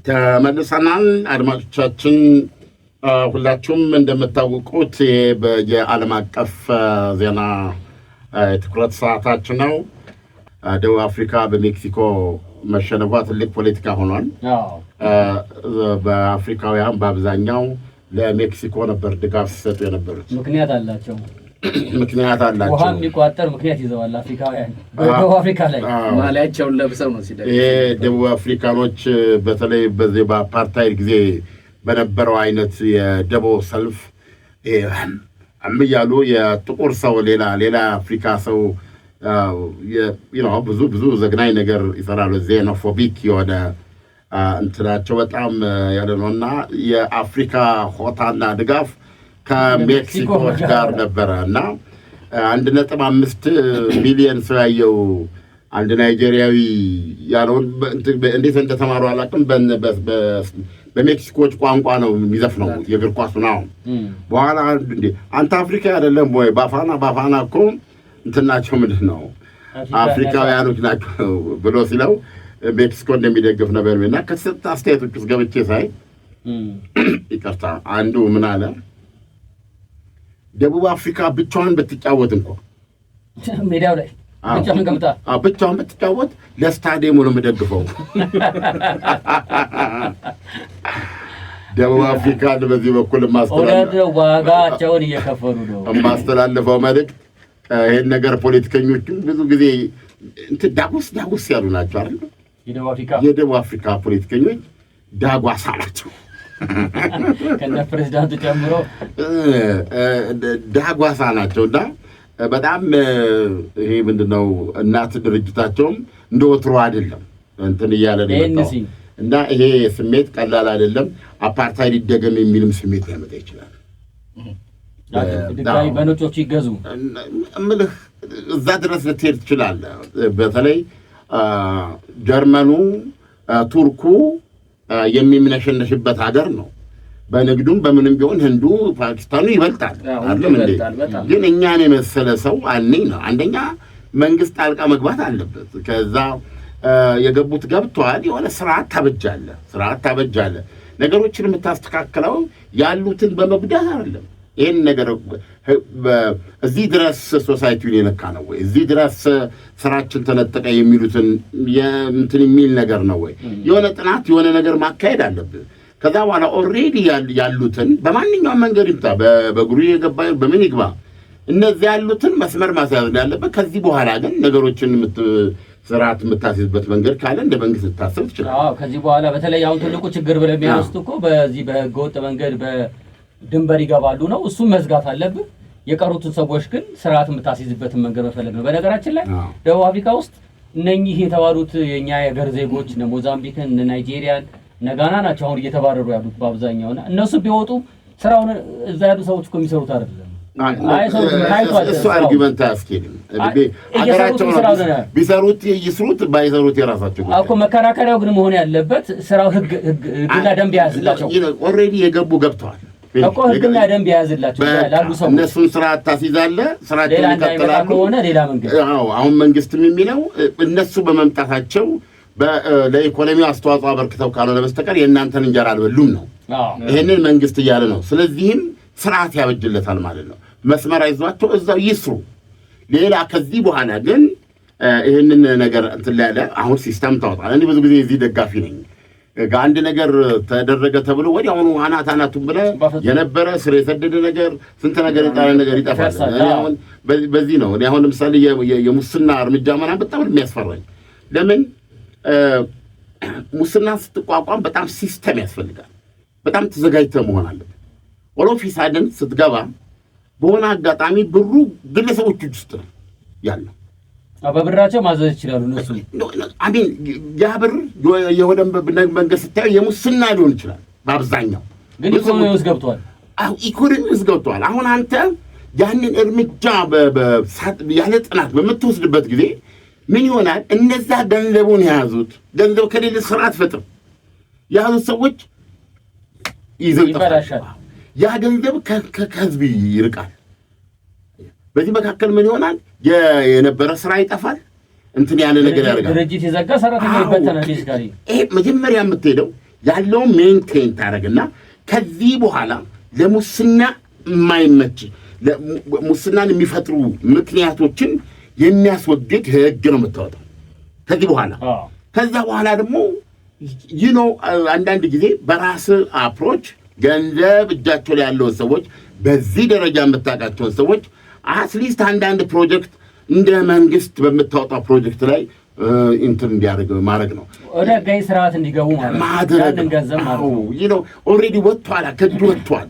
ተመልሰናል አድማጮቻችን ሁላችሁም እንደምታውቁት የዓለም አቀፍ ዜና ትኩረት ሰዓታችን ነው። ደቡብ አፍሪካ በሜክሲኮ መሸነፏ ትልቅ ፖለቲካ ሆኗል። በአፍሪካውያን በአብዛኛው ለሜክሲኮ ነበር ድጋፍ ሲሰጡ የነበሩት። ምክንያት አላቸው። ውሃም ሊቋጠር ምክንያት ይዘዋል አፍሪካውያን በደቡብ አፍሪካ ላይ ማሊያቸውን ለብሰው ነው ሲደግ ደቡብ አፍሪካኖች በተለይ በዚህ በአፓርታይድ ጊዜ በነበረው አይነት የደቦ ሰልፍ እያሉ የጥቁር ሰው ሌላ አፍሪካ ሰው ብዙ ዘግናኝ ነገር ይሰራሉ። ዜኖፎቢክ የሆነ እንትናቸው በጣም ያለ ነውና የአፍሪካ ሆታና ድጋፍ ከሜክሲኮች ጋር ነበረ እና 1.5 ሚሊዮን ሰው ያየው አንድ ናይጄሪያዊ ያለውን እንዴት እንደተማሩ አላውቅም። በሜክሲኮች ቋንቋ ነው የሚዘፍነው የእግር ኳሱ ነው። በኋላ አንተ አፍሪካ አይደለም ወይ ባፋና እኮ እንትናቸው ምንድን ነው አፍሪካውያኖች ናቸው ብሎ ሲለው ሜክሲኮ እንደሚደግፍ ነበር እና ከተሰጠ አስተያየቶች ውስጥ ገብቼ ሳይ ይቅርታ አንዱ ምን አለ ደቡብ አፍሪካ ብቻዋን ብትጫወት እንኳን ሜዳው ላይ ብቻዋን ብትጫወት ለስታዲየሙ ነው የምደግፈው። ደቡብ አፍሪካ በዚህ በኩል ዋጋቸውን እየከፈሉ ነው። የማስተላለፈው መልእክት ይሄን ነገር ፖለቲከኞችም ብዙ ጊዜ ዳጉስ ያሉ ናቸው አይደል? የደቡብ አፍሪካ ፖለቲከኞች ዳጓሳ ናቸው። ከነ ፕሬዝዳንቱ ጨምሮ ዳጓሳ ናቸውና በጣም ይሄ ምንድነው እናት ድርጅታቸውም እንደወትሮ አይደለም እንትን እያለ ነው እና ይሄ ስሜት ቀላል አይደለም። አፓርታይድ ይደገም የሚልም ስሜት ሊያመጣ ይችላል። ድጋሚ በነጮቹ ይገዙ እምልህ እዛ ድረስ ልትሄድ ትችላለህ። በተለይ ጀርመኑ ቱርኩ የሚምነሸነሽበት ሀገር ነው። በንግዱም በምንም ቢሆን ህንዱ ፓኪስታኑ ይበልጣል አይደል እንዴ? ግን እኛን የመሰለ ሰው ነው አንደኛ መንግስት ጣልቃ መግባት አለበት። ከዛ የገቡት ገብቷል። የሆነ ስርዓት ታበጃለህ። ነገሮችን የምታስተካክለው ያሉትን በመጉዳት አይደለም። ይሄን ነገር እዚህ ድረስ ሶሳይቲውን የነካ ነው ወይ? እዚህ ድረስ ስራችን ተነጠቀ የሚሉትን እንትን የሚል ነገር ነው ወይ? የሆነ ጥናት የሆነ ነገር ማካሄድ አለብን። ከዛ በኋላ ኦልሬዲ ያሉትን በማንኛውም መንገድ ይምጣ፣ በእግሩ የገባ በምን ይግባ፣ እነዚህ ያሉትን መስመር ማስያዝ ያለበት። ከዚህ በኋላ ግን ነገሮችን ስርዓት የምታስይዝበት መንገድ ካለ እንደ መንግስት ልታስብ ትችላለህ። ከዚህ በኋላ በተለይ አሁን ትልቁ ችግር ብለው የሚያነሱት እኮ በዚህ በህገወጥ መንገድ ድንበር ይገባሉ ነው። እሱም መዝጋት አለብን። የቀሩትን ሰዎች ግን ስርዓት የምታስይዝበትን መንገድ መፈለግ ነው። በነገራችን ላይ ደቡብ አፍሪካ ውስጥ እነኚህ የተባሉት የኛ የሀገር ዜጎች እነ ሞዛምቢክን እነ ናይጄሪያን እነ ጋና ናቸው አሁን እየተባረሩ ያሉት በአብዛኛውና እነሱ ቢወጡ ስራውን እዛ ያሉ ሰዎች እኮ የሚሰሩት አይደለም። እሱ አርጊመንት አያስኬድም። ሀገራቸው ቢሰሩት ይስሩት፣ ባይሰሩት የራሳቸው እኮ መከራከሪያው ግን መሆን ያለበት ስራው ህግና ደንብ ያዝላቸው። ኦልሬዲ የገቡ ገብተዋል እኮ ህግና ደንብ ያዝላቸው ላሉ ሰው እነሱን ስርዓት ታስይዛለህ። ስራቸውን ይቀጥላሉ። ሌላ መንገድ አሁን መንግስትም የሚለው እነሱ በመምጣታቸው ለኢኮኖሚው አስተዋጽኦ አበርክተው ካልሆነ በስተቀር የእናንተን እንጀራ አልበሉም ነው። ይሄንን መንግስት እያለ ነው። ስለዚህም ስርዓት ያበጅለታል ማለት ነው። መስመር አይዟቸው እዛው ይስሩ። ሌላ ከዚህ በኋላ ግን ይሄንን ነገር እንትን ላይ ያለ አሁን ሲስተም ታወጣል። እኔ ብዙ ጊዜ እዚህ ደጋፊ ነኝ። አንድ ነገር ተደረገ ተብሎ ወዲያውኑ አናቱን ብለህ የነበረ ስር የሰደደ ነገር ስንት ነገር የጣለ ነገር ይጠፋል። አሁን በዚህ ነው እኔ አሁን ለምሳሌ የሙስና እርምጃ ምናምን በጣም የሚያስፈራኝ። ለምን ሙስና ስትቋቋም በጣም ሲስተም ያስፈልጋል። በጣም ተዘጋጅተህ መሆን አለበት። ኦፊሳድን ስትገባ በሆነ አጋጣሚ ብሩ ግለሰቦች ውስጥ ነው ያለው። በብራቸው ማዘዝ ይችላሉ እነሱ። አሜን ያ ብር የሆነ መንገድ ስታየው የሙስና ሊሆን ይችላል። በአብዛኛው ግን ኢኮኖሚ ውስጥ ገብቷል። ኢኮኖሚ ውስጥ ገብቷል። አሁን አንተ ያንን እርምጃ ያለ ጥናት በምትወስድበት ጊዜ ምን ይሆናል? እነዛ ገንዘቡን የያዙት ገንዘብ ከሌለ ስርዓት ፈጥር የያዙት ሰዎች ይዘው ይጠፋል። ያ ገንዘብ ከህዝብ ይርቃል። በዚህ መካከል ምን ይሆናል? የነበረ ስራ ይጠፋል። እንትን ያለ ነገር ያደርጋል። ድርጅት ይዘጋ፣ ሰራተኛ ይበተናል። ፊዚካሊ ይሄ መጀመሪያ የምትሄደው ያለው ሜንቴን ታደርግና ከዚህ በኋላ ለሙስና የማይመች ሙስናን የሚፈጥሩ ምክንያቶችን የሚያስወግድ ህግ ነው የምታወጣው ከዚህ በኋላ። ከዛ በኋላ ደግሞ አንዳንድ ጊዜ በራስ አፕሮች ገንዘብ እጃቸው ላይ ያለውን ሰዎች በዚህ ደረጃ የምታውቃቸውን ሰዎች አትሊስት አንዳንድ ፕሮጀክት እንደ መንግስት በምታወጣው ፕሮጀክት ላይ እንትን እንዲያደርግ ማድረግ ነው። ወደ ህጋዊ ስርዓት እንዲገቡ ያንን ገንዘብ ኦልሬዲ ወጥቷል፣ ከእጁ ወጥቷል።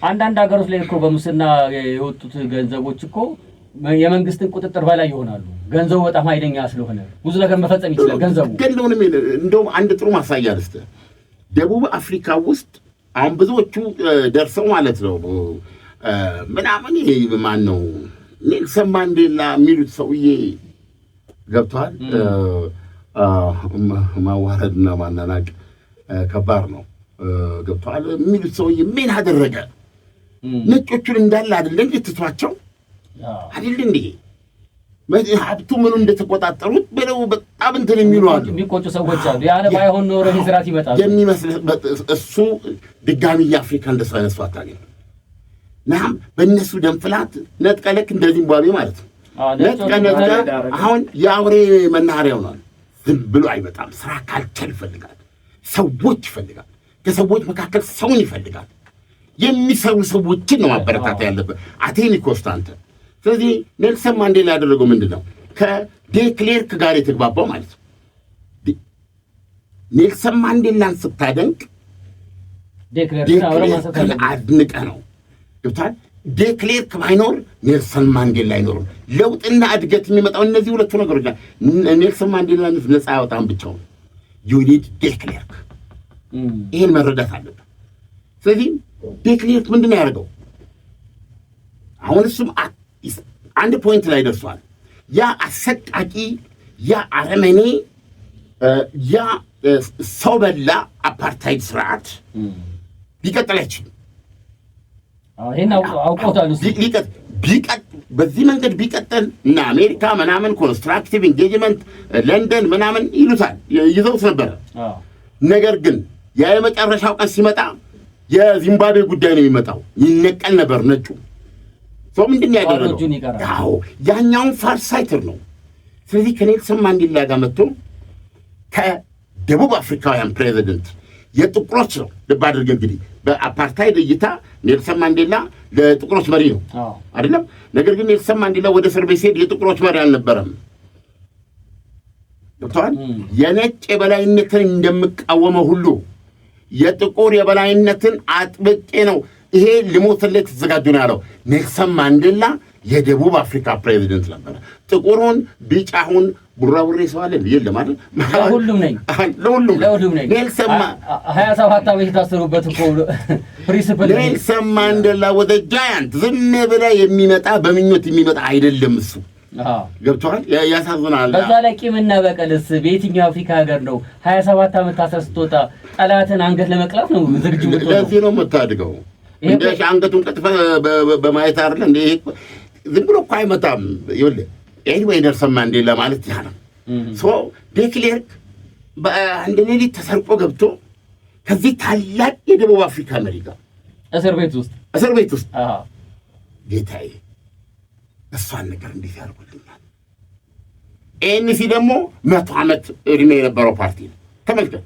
አንዳንድ ሀገሮች ላይ እኮ በሙስና የወጡት ገንዘቦች እኮ የመንግስትን ቁጥጥር በላይ ይሆናሉ። ገንዘቡ በጣም ኃይለኛ ስለሆነ ብዙ ነገር መፈጸም ይችላል ገንዘቡ። እንደውም አንድ ጥሩ ማሳያ ልስጥህ። ደቡብ አፍሪካ ውስጥ አሁን ብዙዎቹ ደርሰው ማለት ነው ምናምን ይሄ ማን ነው ኔልሰን ማንዴላ የሚሉት ሰውዬ ገብቷል። ማዋረድና ማናናቅ ከባድ ነው። ገብቷል የሚሉት ሰውዬ ምን አደረገ? ነጮቹን እንዳለ አይደለ እንዴ ትቷቸው አይደል እንዴ ሀብቱ ምኑ እንደተቆጣጠሩት ብለው በጣም እንትን የሚሉ አሉ፣ የሚቆጩ ሰዎች አሉ። ያለ ባይሆን ኖሮ ይስራት ይመጣል የሚመስል እሱ ድጋሚ የአፍሪካ እንደሱ አይነት ሰው አታገኝ። ናም በእነሱ ደም ፍላት ነጥቀለክ እንደ ዚምባብዌ ማለት ነው። ነጥቀ አሁን የአውሬ መናኸሪያ ሆኗል። ዝም ብሎ አይመጣም። ስራ ካልቸር ይፈልጋል፣ ሰዎች ይፈልጋል፣ ከሰዎች መካከል ሰውን ይፈልጋል። የሚሰሩ ሰዎችን ነው ማበረታታ ያለበት። አቴኒ ኮንስታንት። ስለዚህ ኔልሰን ማንዴላ ያደረገው ምንድን ነው? ከዴክሌርክ ጋር የተግባባው ማለት ነው። ኔልሰን ማንዴላን ስታደንቅ ዴክሌርክ አድንቀ ነው ይብታል። ዴክሌርክ ባይኖር ኔልሰን ማንዴላ አይኖርም። ለውጥና እድገት የሚመጣው እነዚህ ሁለቱ ነገሮች ላይ ኔልሰን ማንዴላ ነፃ ያወጣን ብቻው ዩኒድ ዴክሌርክ። ይሄን መረዳት አለበት። ስለዚህ ዴክሌርክ ምንድነው ያደርገው? አሁን እሱም አንድ ፖይንት ላይ ደርሷል። ያ አሰቃቂ፣ ያ አረመኔ፣ ያ ሰው በላ አፓርታይድ ስርዓት ሊቀጥል አይችልም። በዚህ መንገድ ቢቀጥል እና አሜሪካ ምናምን ኮንስትራክቲቭ ኢንጌጅመንት ለንደን ምናምን ይሉታል ይዘውት ነበረ። ነገር ግን ያ የመጨረሻው ቀን ሲመጣ የዚምባብዌ ጉዳይ ነው የሚመጣው። ይነቀል ነበር ነጩ ሰው። ምንድን ያደረገው? ያኛውን ፋርሳይተር ነው። ስለዚህ ከኔልሰን ማንዴላ ጋር መጥቶ ከደቡብ አፍሪካውያን ፕሬዚደንት የጥቁሮች ነው። ልብ አድርግ እንግዲህ በአፓርታይድ እይታ ኔልሰን ማንዴላ ለጥቁሮች መሪ ነው አይደለም። ነገር ግን ኔልሰን ማንዴላ ወደ እስር ቤት ሲሄድ የጥቁሮች መሪ አልነበረም። ዶክተር የነጭ የበላይነትን እንደምቃወመው ሁሉ የጥቁር የበላይነትን አጥብቄ ነው ይሄ ልሞትለት ተዘጋጁ ነው ያለው። ኔልሰን ማንዴላ የደቡብ አፍሪካ ፕሬዚደንት ነበር። ጥቁሩን ቢጫሁን ቡራቡሬ ሰው አለ የለም አይደል? ለሁሉም ነኝ። ኔልሰን 27 ዓመት የታሰሩበት እኮ ፕሪንሲፕል ኔልሰን ማንዴላ ወደ ጃያንት ዝም ብለህ የሚመጣ በምኞት የሚመጣ አይደለም እሱ። ገብቶሃል? ያሳዝናል። በዛ ላይ ቂምና በቀልስ በየትኛው አፍሪካ ሀገር ነው 27 ዓመት ታስረህ ስትወጣ ጠላትን አንገት ለመቅላት ነው ዝግጁ የምትሆነው? ለዚህ ነው የምታድገው። እንደ አንገቱን ቀጥፈህ በማየት አይደለ እንደ ይሄ ዝም ብሎ እኮ አይመጣም። ይኸውልህ ኤኒዌይ ኔልሰን ማንዴላ ማለት ያ ነው። ዴክሌርክ በአንድ ሌሊት ተሰርቆ ገብቶ ከዚህ ታላቅ የደቡብ አፍሪካ መሪ ጋር እስር ቤት ውስጥ ጌታዬ እሷን ነገር እንዴት ያደርጉልኛል? ኤንሲ ደግሞ 100 ዓመት እድሜ የነበረው ፓርቲ ነው። ተመልከት።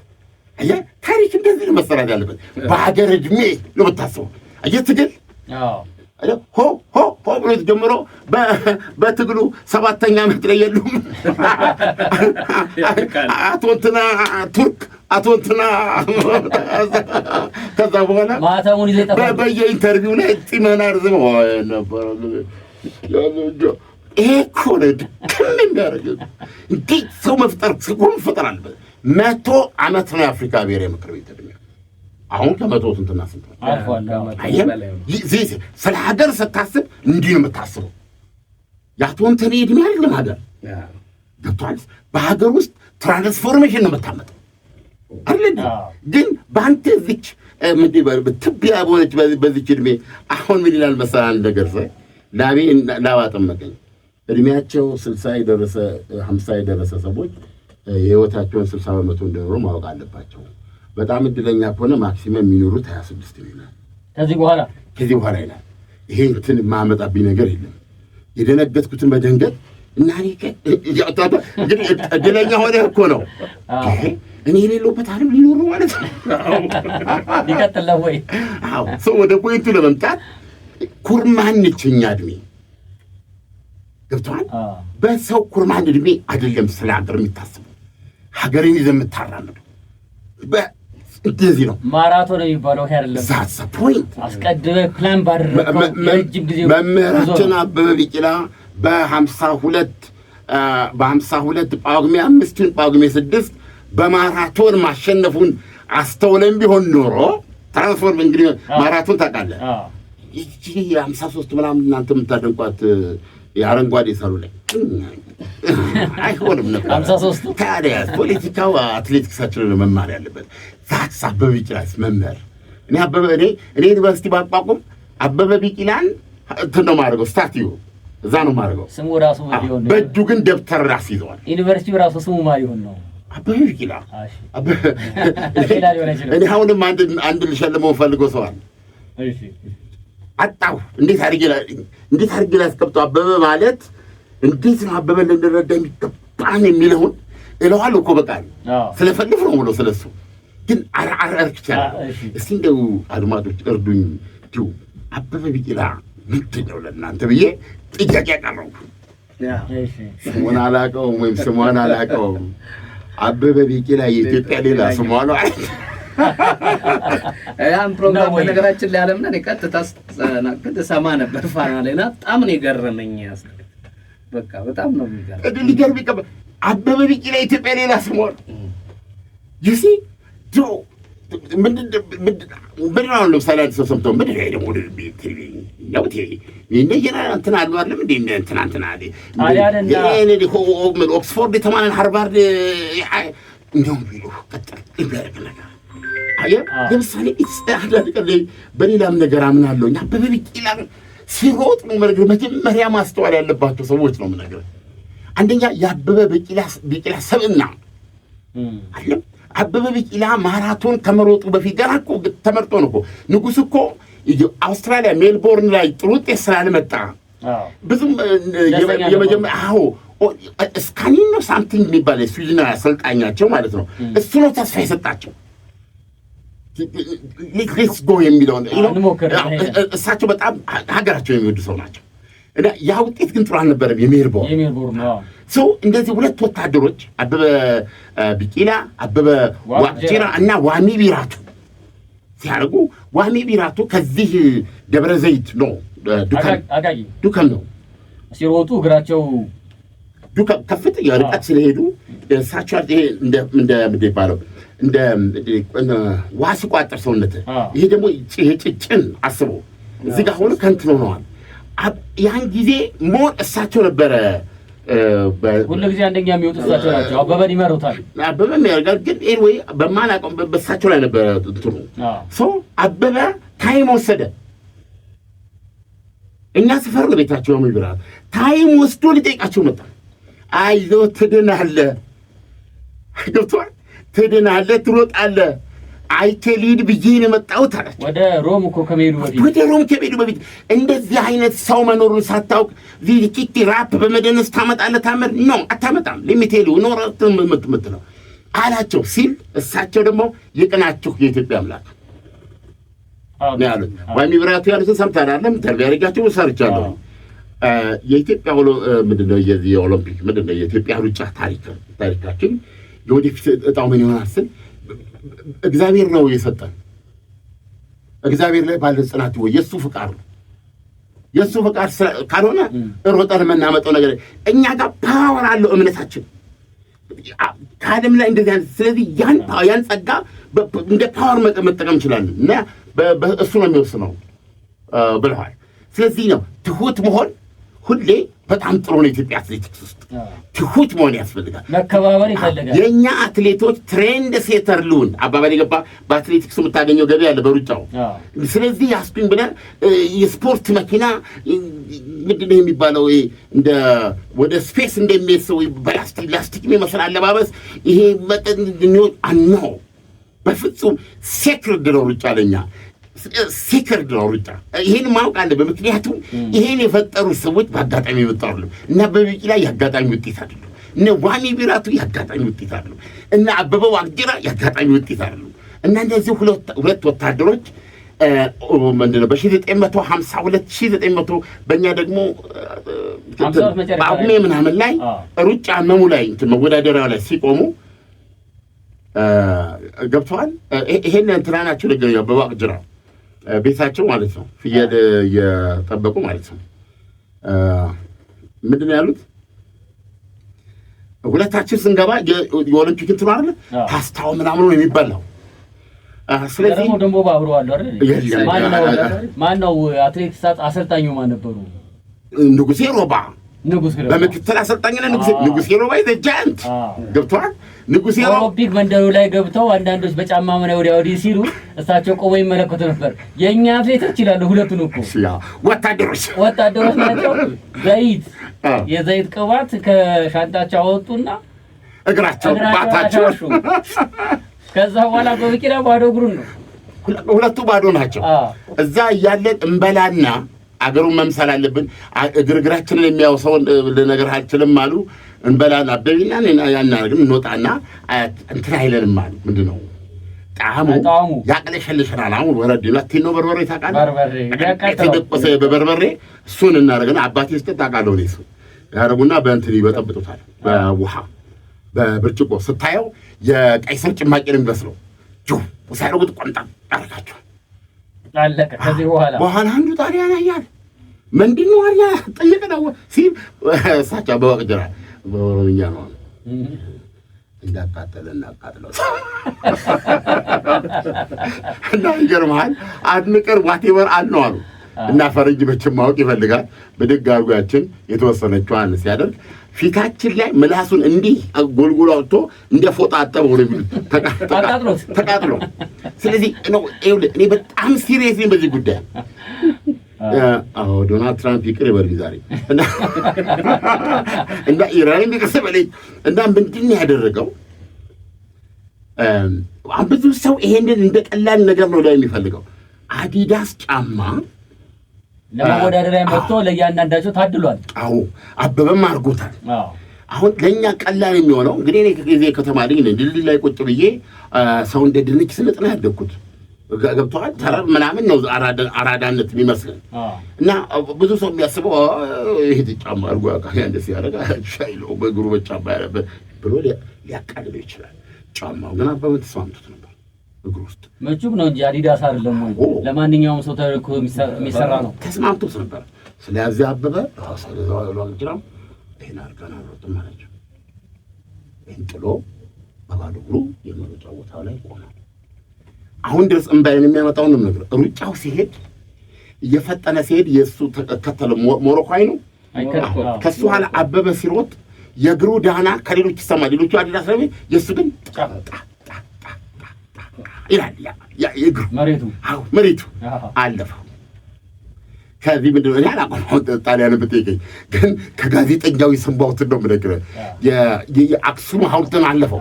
አየህ ታሪክ እንደዚህ ነው መሰራት ያለበት። በሀገር እድሜ ነው የምታስበው። አየህ ትግል ሆ ሆ ሆ ብሎ ጀምሮ በትግሉ 7ኛ ዓመት ላይ የሉም አቶንትና ቱርክ አቶንትና ከዛ በኋላ ማታውን ይዘ ተፈ በየኢንተርቪው ላይ ጢመናር ዝም ነበር። ይሄ እኮ ነው ድክም የሚያደርገው። እንዴት ሰው መፍጠር አለበት? 100 ዓመት ነው የአፍሪካ ብሔራዊ ምክር ቤት ዕድሜ። አሁን ከመቶ ስንትና ስንት ስለ ሀገር ስታስብ እንዲህ ነው የምታስበው። የአቶ እንተኔ ዕድሜ አይደለም ሀገር ገብቶሃል። በሀገር ውስጥ ትራንስፎርሜሽን ነው የምታመጣው አይደል? ግን በአንተ እዚች ትቢያ በሆነች በዚች ዕድሜ አሁን ምን ይላል መሰለህ አንድ ነገር ሳይ ላባ ጠመቀኝ። ዕድሜያቸው 60 የደረሰ 50 የደረሰ ሰዎች የህይወታቸውን 60 በመቶ እንደኖሩ ማወቅ አለባቸው። በጣም እድለኛ ከሆነ ማክሲመም የሚኖሩት 26 ይሆናል። ከዚህ በኋላ ይላል። ይሄ እንትን ማመጣብኝ ነገር የለም። የደነገጥኩትን መደንገጥ እና እድለኛ ሆነ እኮ ነው። እኔ የሌለውበት ዓለም ሊኖሩ ማለት ነው። ይቀጥል ወይ? አዎ ሰው ወደ ፖይንቱ ለመምጣት ኩርማን እኛ እድሜ ገብቶሃል። በሰው ኩርማን እድሜ አይደለም ስለ ሀገር የሚታስበው ሀገርን ይዘህ የምታራምደው እንደዚህ ነው። ማራቶን የሚባለው ይሄ አይደለም። ዛትስ ፖይንት አስቀድመህ ፕላን ባደረግከው የረጅም ጊዜ መምህራችን አበበ ቢቂላ በ52 ጳጉሜ 5 ጳጉሜ 6 በማራቶን ማሸነፉን አስተውለን ቢሆን ኖሮ ትራንስፎርም እንግዲህ ማራቶን ታውቃለህ። ይቺ 53 ምናምን እናንተ የምታደንቋት የአረንጓዴ ሳሉ ላይ አይሆንም ነበር። 53 ታዲያ ፖለቲካው አትሌቲክሳችንን መማር ያለበት ዛትስ አበበ ቢቂላስ መምህር እኔ ዩኒቨርሲቲ ባቋቁም አበበ ቢቂላን እንትን ነው የማደርገው። ስታቲዩ እዛ ነው የማደርገው። ስሙ ራሱ ቢሆን በእጁ ግን ደብተር ራስ ይዘዋል። ዩኒቨርሲቲው ራሱ ስሙ ማን ይሆን ነው? አበበ ቢቂላ። እኔ አሁንም አንድ ልሸልመው ፈልገው ሰው አለ። እሺ አጣሁ። እንዴት አድርጌ ላስቀምጠው? አበበ ማለት እንዴት ነው አበበ ልንረዳ የሚገባን የሚለውን እለዋለሁ እኮ በቃ ስለፈልፍ ነው ብሎ ስለሱ ግን አርክቻለሁ። እስቲ እንደው አድማጮች እርዱኝ። እንዲሁ አበበ ቢቂላ ምንድን ነው ለእናንተ ብዬ ጥያቄ ያቀረብኩ። ስሙን አላውቀውም ወይም ስሟን አላውቀውም። አበበ ቢቂላ የኢትዮጵያ ሌላ ስሟ ነው። ያን ፕሮግራም በነገራችን ላይ ዓለምና ቀጥታ ሰማ ነበር ፋና ላይ እና በጣም ነው የገረመኝ። በቃ በጣም ነው የሚገርም። አበበ ቢቂላ የኢትዮጵያ ሌላ ስሟ ነው። ዩሲ ምንድን ነው ለምሳሌ አንድ ሰው ሰምቶ ምንድን ነው ደግሞ እንደገና እንትን አሉ አይደለም እንደ እንትና ኦክስፎርድ የተማረን ሃርቫርድ እንደውም ቢሉ ቀጥል ይበረክ ነገር አየህ። ለምሳሌ በሌላም ነገር አምናለሁ። አበበ ቢቂላ ሲሮጥ ነው መጀመሪያ ማስተዋል ያለባቸው ሰዎች ነው የምነግርህ። አንደኛ የአበበ ቢቂላ ሰብዕና አይደለም። አበበ ቢቂላ ማራቶን ከመሮጡ በፊት ገና እኮ ተመርጦ ነው እኮ ንጉሥ እኮ አውስትራሊያ ሜልቦርን ላይ ጥሩ ውጤት ስላልመጣ ብዙም የመጀመሪያ እስካኒን ነው ሳምቲንግ የሚባል የስዊድን አሰልጣኛቸው ማለት ነው። እሱ ነው ተስፋ የሰጣቸው ሌትስ ጎ የሚለውን እሳቸው በጣም ሀገራቸው የሚወዱ ሰው ናቸው። እና ያ ውጤት ግን ጥሩ አልነበረም። የሜልቦርን ሰው እንደዚህ ሁለት ወታደሮች አበበ ቢቂላ፣ አበበ ዋቅጂራ እና ዋሚ ቢራቱ ሲያደርጉ ዋሚ ቢራቱ ከዚህ ደብረ ዘይት ነው ዱከም ነው ሲሮጡ እግራቸው ዱከም ከፍተኛ ርቀት ስለሄዱ እሳቸው ይሄ እንደ ይባለው እንደ ውሃ ሲቋጠር ሰውነት ይሄ ደግሞ ጭጭን አስቦ እዚህ ጋር ሆኖ ከንትኖ ነዋል። ያን ጊዜ ሞር እሳቸው ነበረ ሁሉ ጊዜ አንደኛ የሚወጡ እሳቸው ናቸው። አበበን ይመሩታል። አበበን ያደርጋል። ግን ኤንዌይ በማላውቀው በእሳቸው ላይ ነበረ እንትኑ ሰው አበበ ታይም ወሰደ። እኛ ሰፈር ነው ቤታቸው ነው የሚብራል። ታይም ወስዶ ሊጠይቃቸው መጣ። አይዞህ ትድናለህ፣ ገብቶሃል፣ ትድናለህ፣ ትሮጣለህ አይቴሊድ ብዬን የመጣሁት አላቸው። ወደ ሮም እኮ ከመሄዱ በፊት እንደዚህ አይነት ሰው መኖሩን ሳታውቅ ቪኪቲ ራፕ በመደነስ ታመጣለህ? ታመር ነው አታመጣም። ሊሚቴሉ ኖር ምትምትለው አላቸው ሲል እሳቸው ደግሞ ይቅናችሁ የኢትዮጵያ አምላክ ነው ያሉት። ዋሚ ቢራቱ ያሉትን ሰምተሃል አይደለም? ተርቢያ አድርጋቸው ሰርቻለሁ። የኢትዮጵያ ምንድነው የዚህ የኦሎምፒክ ምንድነው የኢትዮጵያ ሩጫ ታሪካችን የወደፊት እጣው ምን ይሆናል ስል እግዚአብሔር ነው የሰጠን። እግዚአብሔር ላይ ባለ ጽናት ወይ የሱ ፍቃድ ነው። የሱ ፍቃድ ካልሆነ ሮጠን የምናመጣው ነገር እኛ ጋር ፓወር አለው እምነታችን ከዓለም ላይ እንደዚህ አይነት። ስለዚህ ያን ጸጋ እንደ ፓወር መጠቀም እንችላለን እና እሱ ነው የሚወስነው ብለዋል። ስለዚህ ነው ትሁት መሆን ሁሌ በጣም ጥሩ ነው። ኢትዮጵያ አትሌቲክስ ውስጥ ትሁት መሆን ያስፈልጋል። መከባበር ይፈልጋል። የኛ አትሌቶች ትሬንድ ሴተር ልሁን አባባል የገባ በአትሌቲክስ የምታገኘው ገቢ ያለ በሩጫው። ስለዚህ ያስኩኝ ብለህ የስፖርት መኪና ምንድን ነው የሚባለው እንደ ወደ ስፔስ እንደሚሄድ ሰው ላስቲክ የሚመስል አለባበስ ይሄ መጠን ነው በፍጹም ሴክሬድ ነው ሩጫ ለኛ ሴክሬድ ነው ሩጫ። ይሄን ማወቅ አለብን። ምክንያቱም ይሄን የፈጠሩ ሰዎች በአጋጣሚ የመጣሉ እና በቢቂላ የአጋጣሚ ውጤት አይደሉም። እነ ዋሚ ቢራቱ የአጋጣሚ ውጤት አይደሉም። እና አበበ ዋቅጅራ የአጋጣሚ ውጤት አይደሉም። እና እነዚህ ሁለት ወታደሮች ምንድነው በ1952 1900 በእኛ ደግሞ በአቁሜ ምናምን ላይ ሩጫ መሙ ላይ መወዳደሪያው ላይ ሲቆሙ ገብተዋል። ይሄን እንትና ናቸው ነገር አበበ ዋቅጅራ ቤታቸው ማለት ነው ፍየል የጠበቁ ማለት ነው። ምንድን ነው ያሉት? ሁለታችን ስንገባ የኦሎምፒክ እንትን አይደል ፓስታው ምናምን ነው የሚበላው። ስለዚህ ደግሞ ባብሮ አለ አይደል? ማን ነው አትሌቲክስ አሰልጣኙ ማን ነበሩ? ንጉሴ ሮባ በምክትል አሰልጣኝነት ንጉሴ ሮባ የጃንት ገብቷል። ንጉሴ ሮባ ኦሎምፒክ መንደሩ ላይ ገብተው አንዳንዶች በጫማ ምን ወዲያ ወዲህ ሲሉ እሳቸው ቆመው ይመለከቱ ነበር። የኛ አትሌቶች ይላሉ ሁለቱን እኮ ወታደሮች ናቸው። የዘይት ቅባት ከሻንጣቸው አወጡና እግራቸው ባታቸው ከዛ በኋላ በቢቂላ ባዶ እግሩን ነው። ሁለቱ ባዶ ናቸው። እዛ እያለን እንበላና አገሩን መምሰል አለብን። እግራችንን የሚያውሰውን ለነገር አልችልም አሉ። እንበላና አበቢና ያናረግን እንወጣና እንትን አይለንም አሉ። ምንድነው ጣዕሙ ያቅለሸልሸናል። አሁን ወረድ ላቲኖ በርበሬ ታውቃለህ? በበርበሬ እሱን እናደርግና አባቴ ስጠት ታውቃለህ? እኔ እሱ ያደርጉና በእንትን ይበጠብጡታል። በውሃ በብርጭቆ ስታየው የቀይ ስር ጭማቂ ነው የሚመስለው። ሳያደርጉት ቆምጣ ያደርጋቸዋል። አለቀ። ከዚህ በኋላ አንዱ ታዲያ ያያል ምንድን ነው አያ ጠየቀ ነው ሲል እሳቸው አበበ ዋቅጅራ በኦሮምኛ ነው እናቃጥለው እና ይገርምሃል አድንቀር ዋቴቨር አልነው አሉ። እና ፈረንጅ መቼም ማወቅ ይፈልጋል። ብድግ አድርጓችን የተወሰነችዋን ሲያደርግ ፊታችን ላይ ምላሱን እንዲህ ጎልጎሎ አውጥቶ እንደ ፎጣ አጠበው ነው የሚሉት ተቃጥሎ። ስለዚህ እኔ በጣም ሲሪየስ ነኝ በዚህ ጉዳይ። ዶናልድ ትራምፕ ይቅር ይበልኝ ዛሬ እና ኢራን ይቅር በለኝ። እና ምንድን ነው ያደረገው? ብዙ ሰው ይሄንን እንደ ቀላል ነገር ነው ላይ የሚፈልገው። አዲዳስ ጫማ ለመወዳደሪያ መጥቶ ለእያንዳንዳቸው ታድሏል። አበበም አድርጎታል። አሁን ለእኛ ቀላል የሚሆነው እንግዲህ እኔ ከጊዜ ከተማ ልጅ ነኝ። ድልድይ ላይ ቁጭ ብዬ ሰው እንደ ድንች ስልጥ ነው ያደግኩት። ገብቶሃል? ተረብ ምናምን ነው አራዳነት የሚመስለን እና ብዙ ሰው የሚያስበው ይሄ ጫማ አድርጎ ያንደስ ያደረጋ ሻይሎ በእግሩ በጫማ ያለበት ብሎ ሊያቃልለው ይችላል። ጫማው ግን አበበ ተስማምቶት ነበር። እግሩ ውስጥ መቹም ነው እንጂ አዲዳስ አይደለም ወይ? ለማንኛውም ሰው ተልኮ የሚሰራ ነው። ተስማምቶት ነበር። ስለዚህ አበበ ዋቅጅራም ይሄን አድርገን አልሮጥም ማለት ነው። ይህን ጥሎ በባዶ እግሩ የመሮጫ ቦታው ላይ ቆሟል። አሁን ድረስ እምባይን የሚያመጣውን ነው ነገር ሩጫው ሲሄድ እየፈጠነ ሲሄድ የእሱ ተከተለ ሞሮኳይ ነው። ከሱ ኋላ አበበ ሲሮጥ የእግሩ ዳና ከሌሎች ይሰማል። ሌሎቹ አዲዳስ ነው፣ የእሱ ግን ይላል። የእግሩ መሬቱ አለፈው። ከዚህ ምንድን ነው እኔ አላውቀውም። ጣሊያን ብትጠይቀኝ ግን ከጋዜጠኛው የሰማሁትን ነው የምነግርህ። የአክሱም ሐውልትን አለፈው።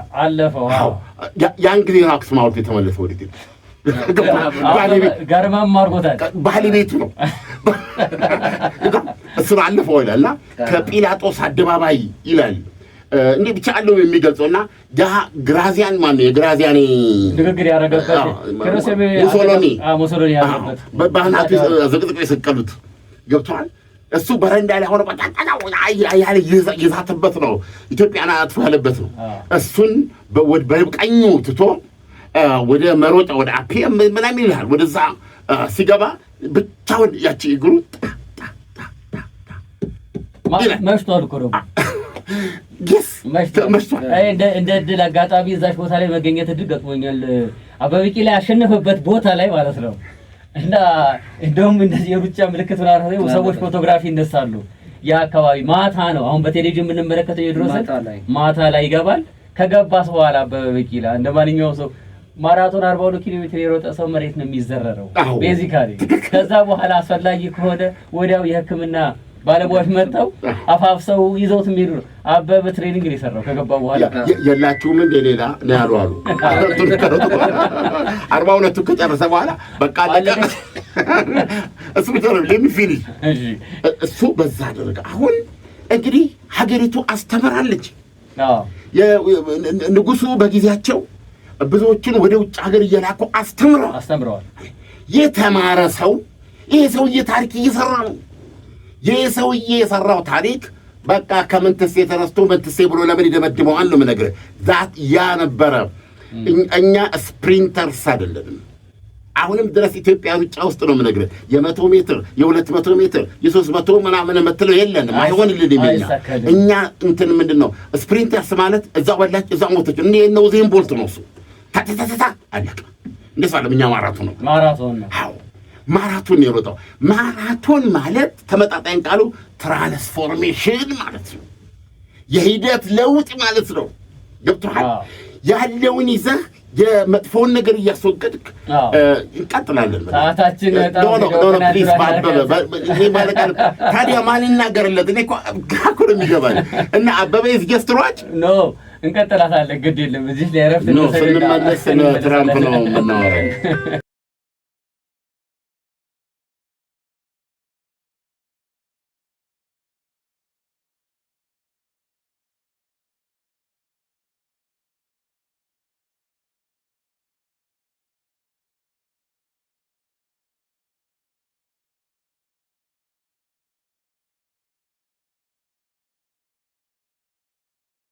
ያን ጊዜ ነው አክሱም ሐውልት የተመለሰው ወደ ኢትዮጵያ። ጋርማም አድርጎታል። ባለቤቱ ነው እሱን አለፈው ይላል። እና ከጲላጦስ አደባባይ ይላል እንዴ ብቻ አለው የሚገልጸውና ግራዚያን ማን ነው የግራዚያኒ ንግግር ያደረገበት ሙሶሎኒ ያደረገበት በባህናቱ ዘቅዝቀው የሰቀሉት ገብቷል። እሱ በረንዳ ላይ ሆነ በጣጣው ያለ ይዛተበት ነው ኢትዮጵያን አጥፎ ያለበት ነው። እሱን በቀኙ ትቶ ወደ መሮጫ ወደ አፒኤም ምናምን ይላል። ወደዛ ሲገባ ብቻውን ያቺ እግሩ መሽቷል እኮ ነው እንደ ዕድል አጋጣሚ እዛች ቦታ ላይ መገኘት ዕድል ገጥሞኛል። አበበ ቢቂላ ያሸነፈበት ቦታ ላይ ማለት ነው። እና እንደውም እንደዚህ የሩጫ ምልክት ምናምን ሰዎች ፎቶግራፊ ይነሳሉ። ያ አካባቢ ማታ ነው። አሁን በቴሌቪዥን የምንመለከተው የድሮስ ማታ ላይ ይገባል። ከገባስ በኋላ አበበ ቢቂላ እንደ ማንኛውም ሰው ማራቶን 42 ኪሎ ሜትር የሮጠ ሰው መሬት ነው የሚዘረረው ቤዚካሊ። ከዛ በኋላ አስፈላጊ ከሆነ ወዲያው የሕክምና ባለሙያዎች መጥተው አፋፍሰው ይዘውት የሚሄዱ ነው። አበበ ትሬኒንግ ነው የሰራው ከገባ በኋላ የላችሁም እንደ ሌላ ነው ያሉ አሉ 42 ከጨረሰ በኋላ በቃ አለቀ። እሱ ብቻ ነው ለሚፊኒሽ እሱ በዛ ደረጃ አሁን እንግዲህ ሀገሪቱ አስተምራለች። ንጉሱ በጊዜያቸው ብዙዎችን ወደ ውጭ ሀገር እየላኩ አስተምረዋል። የተማረ ሰው ይሄ ሰውዬ ታሪክ እየሰራ ነው። ይሄ ሰውዬ የሰራው ታሪክ በቃ ከምንትሴ ተነስቶ ምንትሴ ብሎ ለምን ይደመድመዋል ነው የምነግርህ። ያ ነበረ። እኛ ስፕሪንተርስ አይደለንም። አሁንም ድረስ ኢትዮጵያ ሩጫ ውስጥ ነው የምነግርህ። የ100 ሜትር የ200 ሜትር የ300 ምናምን የምትለው የለንም። አይሆንልንም። እኛ እንትን ምንድን ነው ስፕሪንተርስ ማለት እዛው በላች እዛው ሞተች። እንደ ነው ዜን ቦልት ነው እሱ ታታታታ አለቀ። እንደሱ አይደለም። እኛ ማራቶን ነው አዎ ማራቶን የሮጠው። ማራቶን ማለት ተመጣጣኝ ቃሉ ትራንስፎርሜሽን ማለት ነው። የሂደት ለውጥ ማለት ነው። ገብቶሃል? ያለውን ይዘህ የመጥፎውን ነገር እያስወገድክ እንቀጥላለን። ሰዓታችን ታዲያ ማን ይናገርለት? እኔ እኮ ነው የሚገባኝ። እና አበበ ይስገስትሯች እንቀጥላታለን። ግድ የለም እዚህ ላይ ረፍት ነው። ስንመለስ ትራምፕ ነው የምናወራው።